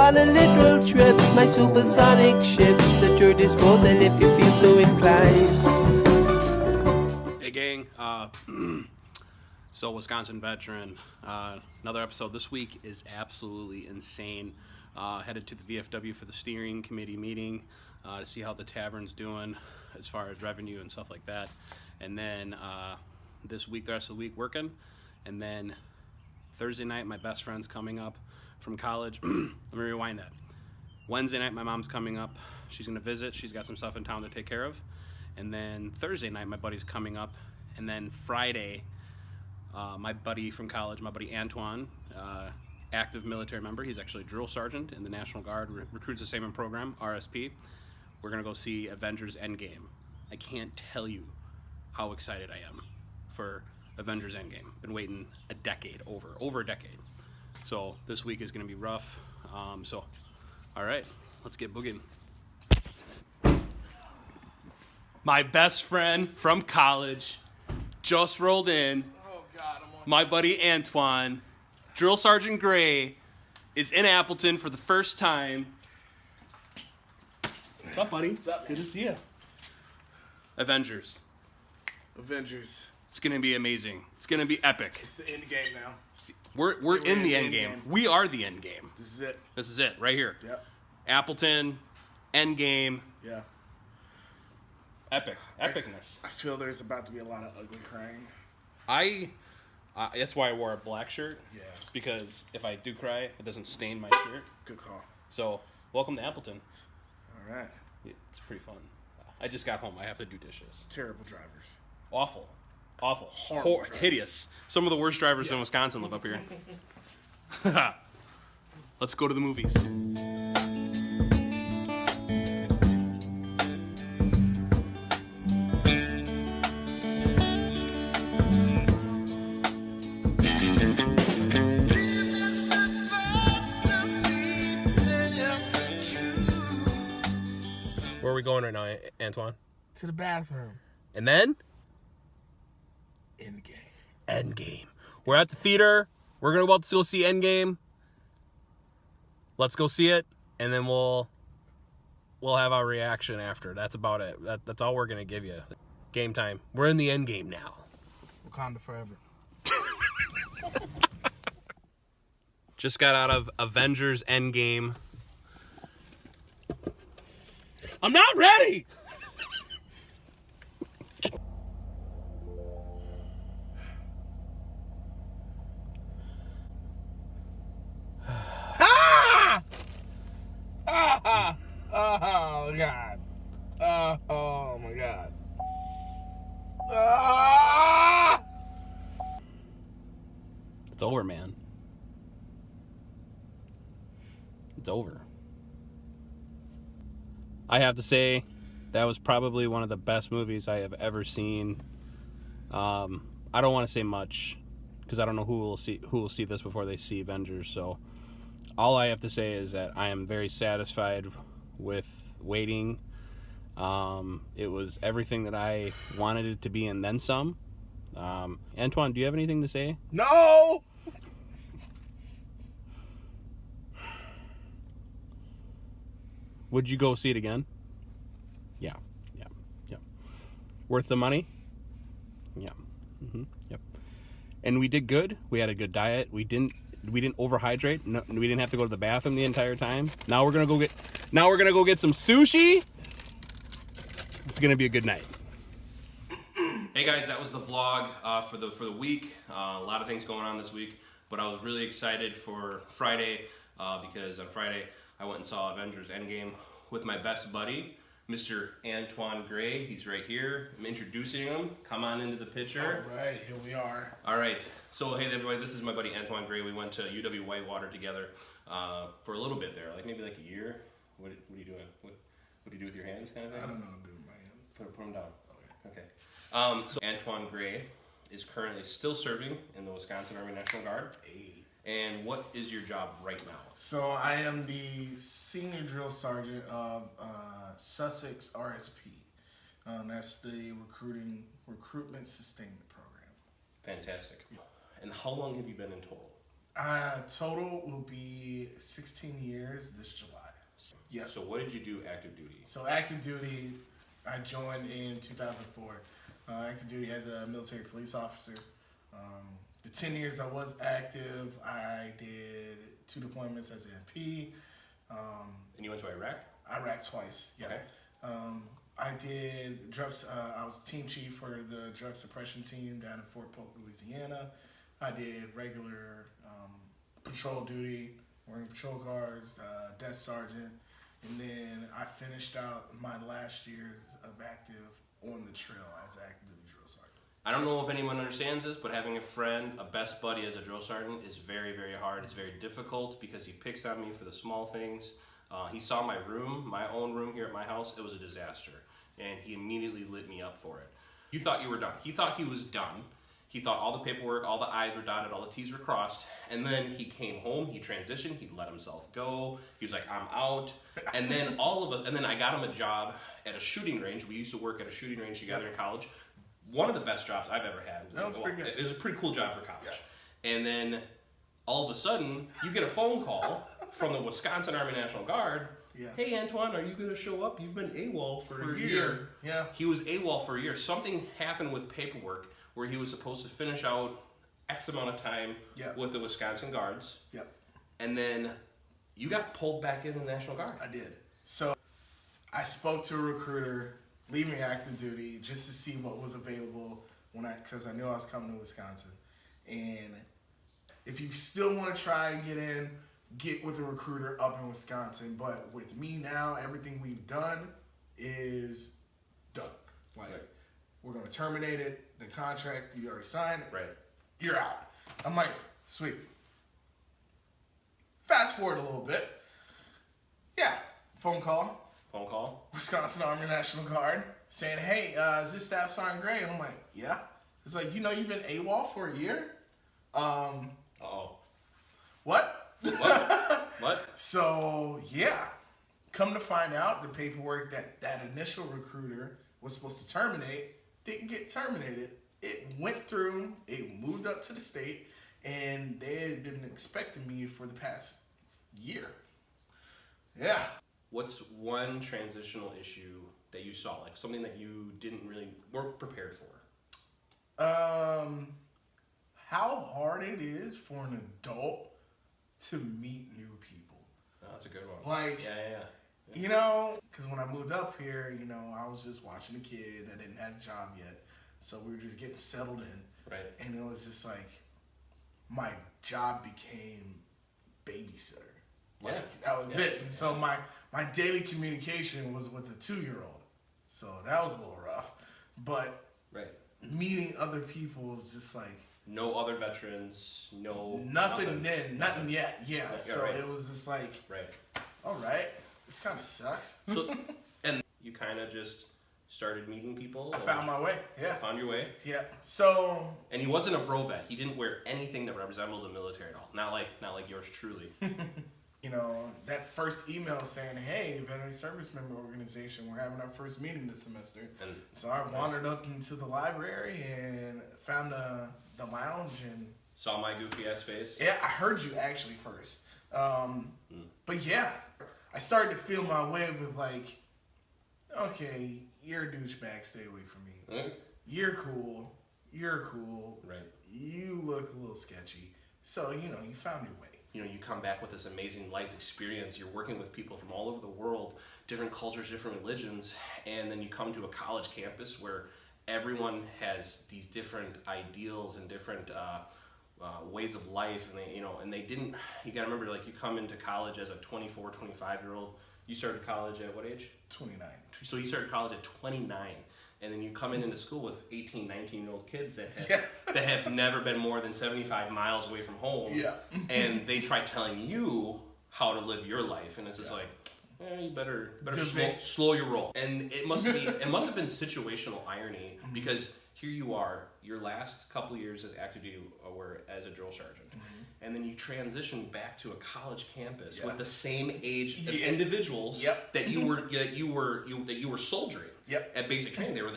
on a little trip. My supersonic ship's at your disposal if you feel so inclined. Hey gang, so Wisconsin veteran, another episode this week is absolutely insane. Headed to the VFW for the steering committee meeting to see how the tavern's doing as far as revenue and stuff like that. And then this week, the rest of the week working. And then Thursday night, my best friend's coming up from college. Let me rewind that. Wednesday night, my mom's coming up. She's gonna visit. She's got some stuff in town to take care of. And then Thursday night, my buddy's coming up. And then Friday, my buddy from college, my buddy Antoine, active military member. He's actually a drill sergeant in the National Guard, recruits the same program, RSP. We're gonna go see Avengers Endgame. I can't tell you how excited I am for Avengers Endgame. Been waiting a decade, over a decade. So this week is gonna be rough. All right, let's get boogieing. My best friend from college just rolled in. Oh God, I'm on. My buddy Antoine, Drill Sergeant Gray, is in Appleton for the first time. What's up, buddy? What's up, man? Good to see you. Avengers. It's gonna be amazing. It's gonna be epic. It's the end game now. We're in the end game. We are the end game. This is it. This is it right here. Yep. Appleton, end game, Yeah. epicness. I feel there's about to be a lot of ugly crying. That's why I wore a black shirt. Yeah. Because if I do cry, it doesn't stain my shirt. Good call. So, welcome to Appleton. All right. It's pretty fun. I just got home. I have to do dishes. Terrible drivers. Awful. Horrible drivers. Hideous. Some of the worst drivers in Wisconsin live up here. Let's go to the movies. Where are we going right now, Antoine? To the bathroom. And then? End game. Endgame. We're at the theater. We're gonna about to go see Endgame. Let's go see it, and then we'll have our reaction after. That's about it. That's all we're gonna give you. Game time. We're in the Endgame now. Wakanda forever. Just got out of Avengers Endgame. I'm not ready. Oh God. Oh my God. It's over, man. It's over. I have to say, that was probably one of the best movies I have ever seen. I don't want to say much because I don't know who will see this before they see Avengers. So all I have to say is that I am very satisfied with waiting. It was everything that I wanted it to be and then some. Antoine, do you have anything to say? No. Would you go see it again? Yeah. Worth the money? Yeah. Yep. And we did good. We had a good diet. We didn't overhydrate. No, we didn't have to go to the bathroom the entire time. Now we're gonna go get some sushi. It's gonna be a good night. Hey guys, that was the vlog for the week. A lot of things going on this week, but I was really excited for Friday because on Friday I went and saw Avengers Endgame with my best buddy, Mr. Antoine Gray. He's right here. I'm introducing him. Come on into the picture. All right, here we are. All right. So, hey everybody, this is my buddy Antoine Gray. We went to UW Whitewater together for a little bit there, maybe a year. What are you doing? What do you do with your hands, kind of thing? I don't know what I'm doing with my hands. Put them down. Okay. So Antoine Gray is currently still serving in the Wisconsin Army National Guard. Hey. And what is your job right now? So I am the senior drill sergeant of Sussex RSP. That's the recruitment sustainment program. Fantastic. And how long have you been in total? Total will be 16 years this July. Yeah. So what did you do active duty? So active duty, I joined in 2004. Active duty as a military police officer. The 10 years I was active, I did 2 deployments as an MP. And you went to Iraq? Iraq twice, yeah. Okay. I did drugs. I was team chief for the drug suppression team down in Fort Polk, Louisiana. I did regular patrol duty, wearing patrol cars, desk sergeant, and then I finished out my last years of active on the trail as active duty drill sergeant. I don't know if anyone understands this, but having a friend, a best buddy as a drill sergeant is very, very hard. It's very difficult because he picks on me for the small things. He saw my room, my own room here at my house. It was a disaster, and he immediately lit me up for it. You thought you were done. He thought he was done. He thought all the paperwork, all the I's were dotted, all the T's were crossed, and then he came home, he transitioned, he let himself go. He was like, I'm out. And then and then I got him a job at a shooting range. We used to work at a shooting range together in college. One of the best jobs I've ever had. That was pretty good. It was a pretty cool job for college. Yeah. And then all of a sudden, you get a phone call from the Wisconsin Army National Guard. Yeah. Hey, Antoine, are you going to show up? You've been AWOL for a year. Yeah. He was AWOL for a year. Something happened with paperwork where he was supposed to finish out X amount of time with the Wisconsin Guards. Yep. And then you got pulled back in the National Guard. I did. So I spoke to a recruiter leaving active duty just to see what was available because I knew I was coming to Wisconsin. And if you still want to try and get with a recruiter up in Wisconsin. But with me now, everything we've done is done. Like, we're going to terminate it. The contract, you already signed it. Right. You're out. I'm like, sweet. Fast forward a little bit. Yeah. Phone call. Phone call. Wisconsin Army National Guard saying, hey, is this Staff Sergeant Gray? And I'm like, yeah. It's like, you've been AWOL for a year? Uh-oh. What? What? So, yeah. Come to find out, the paperwork that initial recruiter was supposed to terminate didn't get terminated. It went through, it moved up to the state, and they had been expecting me for the past year. Yeah. What's one transitional issue that you saw, like something that you weren't prepared for? How hard it is for an adult to meet new people. Oh, that's a good one. Like, yeah. because when I moved up here, I was just watching a kid. I didn't have a job yet. So we were just getting settled in. Right. And it was just like, my job became babysitter. Like, that was it. And so my daily communication was with a 2-year-old. So that was a little rough. But meeting other people is just like, no other veterans, nothing yet. Yeah. So it was just like, all right, this kind of sucks. So, and you kind of just started meeting people? I found my way, yeah. Found your way? Yeah. So. And he wasn't a bro vet. He didn't wear anything that resembled the military at all. Not like yours truly. That first email saying, hey, Veteran Service Member Organization, we're having our first meeting this semester. And so I wandered up into the library and found the lounge and saw my goofy ass face. Yeah, I heard you actually first. But yeah, I started to feel my way with like, okay, you're a douchebag, stay away from me. You're cool. Right. You look a little sketchy. So, you found your way. You come back with this amazing life experience. You're working with people from all over the world, different cultures, different religions, and then you come to a college campus where everyone has these different ideals and different ways of life, and they didn't. You gotta remember, like, you come into college as a 24, 25-year-old. You started college at what age? 29. So you started college at 29. And then you come into school with 18, 19-year-old kids that have never been more than 75 miles away from home. Yeah. And they try telling you how to live your life. And it's just like, you better slow your roll. And it must have been situational irony because here you are, your last couple of years as active duty were as a drill sergeant. And then you transition back to a college campus with the same age of individuals that you were soldiering at basic training. They were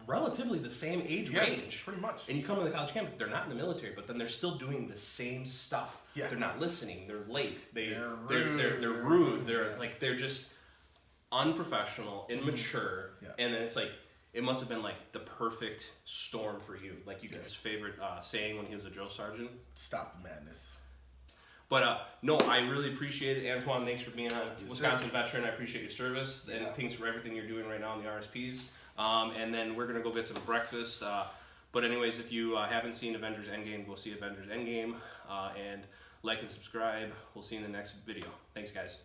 relatively the same age Yeah, range. pretty much. And you come to the college campus, they're not in the military, but then they're still doing the same stuff. Yeah. They're not listening. They're late. They're They're rude. They're just unprofessional, immature, Yeah. and then it's like it must have been like the perfect storm for you. Like you get his favorite saying when he was a drill sergeant. Stop the madness. But no, I really appreciate it, Antoine. Thanks for being on Wisconsin sir. Veteran. I appreciate your service and Yeah. thanks for everything you're doing right now in the RSPs. And then we're gonna go get some breakfast. But anyways, if you haven't seen Avengers Endgame, go see Avengers Endgame and like and subscribe. We'll see you in the next video. Thanks, guys.